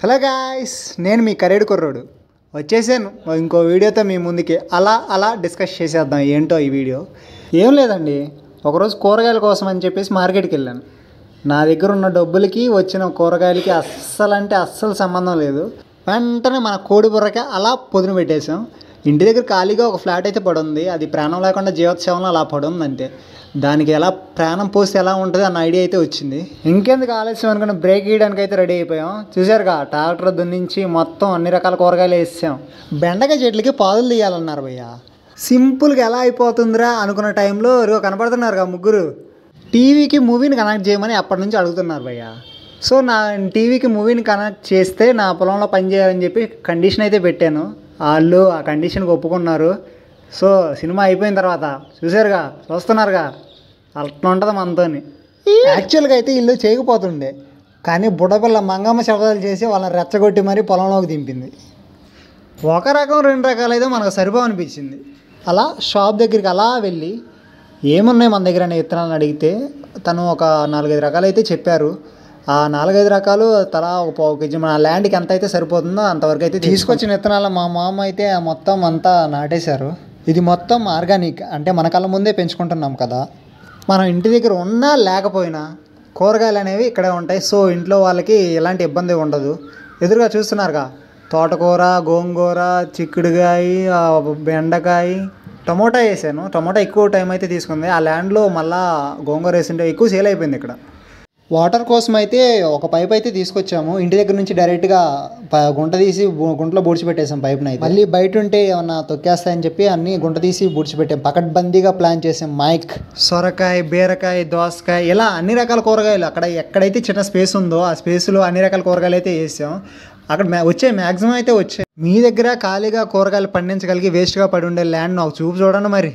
Hello guys, నేను మీ కరేడు కుర్రోడు వచ్చేసాను ఇంకో వీడియోతో మీ ముందుకి. అలా డిస్కస్ చేసేద్దాం ఏంటో ఈ వీడియో. ఏం లేదండి, ఒకరోజు కూరగాయల కోసం అని చెప్పేసి మార్కెట్కి వెళ్ళాను. నా దగ్గర ఉన్న డబ్బులకి వచ్చిన కూరగాయలకి అస్సలు సంబంధం లేదు. వెంటనే మన కోడి బుర్రకి అలా పొదును పెట్టేసాం. ఇంటి దగ్గర ఖాళీగా ఒక ఫ్లాట్ అయితే పడుంది. అది ప్రాణం లేకుండా జీవోత్సవంలో అలా పడుంది అంతే. దానికి ఎలా ప్రాణం పోస్తే ఎలా ఉంటుంది అన్న ఐడియా అయితే వచ్చింది. ఇంకెందుకు ఆలస్యం అనుకున్న బ్రేక్ వేయడానికి అయితే రెడీ అయిపోయాం. చూసారుగా, ట్రాక్టర్ దున్నించి మొత్తం అన్ని రకాల కూరగాయలు వేసాం. బెండకాయ చెట్లకి పాదులు తీయాలన్నారు భయ్య. సింపుల్గా ఎలా అయిపోతుందిరా అనుకున్న టైంలో కనపడుతున్నారుగా ముగ్గురు టీవీకి మూవీని కనెక్ట్ చేయమని అప్పటి నుంచి అడుగుతున్నారు భయ్య. సో నా టీవీకి మూవీని కనెక్ట్ చేస్తే నా పొలంలో పని చేయాలని చెప్పి కండిషన్ అయితే పెట్టాను. వాళ్ళు ఆ కండిషన్కి ఒప్పుకున్నారు. సో సినిమా అయిపోయిన తర్వాత చూస్తున్నారుగా అట్లా ఉంటుంది మనతోని. యాక్చువల్గా అయితే ఇల్లు చేయకపోతుండే, కానీ బుడపిల్ల మంగమ్మ శబ్దాలు చేసి వాళ్ళని రెచ్చగొట్టి మరీ పొలంలోకి దింపింది. ఒక రకం రెండు రకాలు అయితే మనకు సరిపోవనిపించింది. అలా షాప్ దగ్గరికి అలా వెళ్ళి ఏమున్నాయి మన దగ్గర అనే విత్తనాలను అడిగితే తను ఒక 4-5 రకాలు అయితే చెప్పారు. ఆ 4-5 రకాలు తలా ఒక 1/4 కేజీ మన ల్యాండ్కి ఎంత అయితే సరిపోతుందో అంతవరకు అయితే తీసుకొచ్చిన విత్తనాలు మా మామ అయితే మొత్తం అంతా నాటేశారు. ఇది మొత్తం ఆర్గానిక్, అంటే మన కళ్ళ ముందే పెంచుకుంటున్నాం కదా. మనం ఇంటి దగ్గర ఉన్నా లేకపోయినా కూరగాయలు అనేవి ఇక్కడే ఉంటాయి. సో ఇంట్లో వాళ్ళకి ఎలాంటి ఇబ్బంది ఉండదు. ఎదురుగా చూస్తున్నారుగా, తోటకూర, గోంగూర, చిక్కుడుకాయ, బెండకాయ, టమోటా వేసాను. టమోటా ఎక్కువ టైం అయితే తీసుకుంది. ఆ ల్యాండ్లో మళ్ళీ గోంగూర వేసింటే ఎక్కువ సేల్ అయిపోయింది. ఇక్కడ వాటర్ కోసం అయితే ఒక పైప్ అయితే తీసుకొచ్చాము. ఇంటి దగ్గర నుంచి డైరెక్ట్గా గుంట తీసి గుంటలో బూడ్చిపెట్టేసాం పైప్ని. అయితే మళ్ళీ బయట ఉంటే ఏమన్నా తొక్కేస్తాయని చెప్పి అన్ని గుంట తీసి బూడ్చిపెట్టాం. పకడ్బందీగా ప్లాన్ చేసాం. మైక్, సొరకాయ, బీరకాయ, దోసకాయ, ఇలా అన్ని రకాల కూరగాయలు అక్కడ ఎక్కడైతే చిన్న స్పేస్ ఉందో ఆ స్పేస్లో అన్ని రకాల కూరగాయలు అయితే వేసాం. అక్కడ వచ్చే మ్యాక్సిమం అయితే వచ్చాయి. మీ దగ్గర ఖాళీగా కూరగాయలు పండించగలిగి వేస్ట్గా పడి ఉండే ల్యాండ్ నాకు చూపు చూడండి మరి.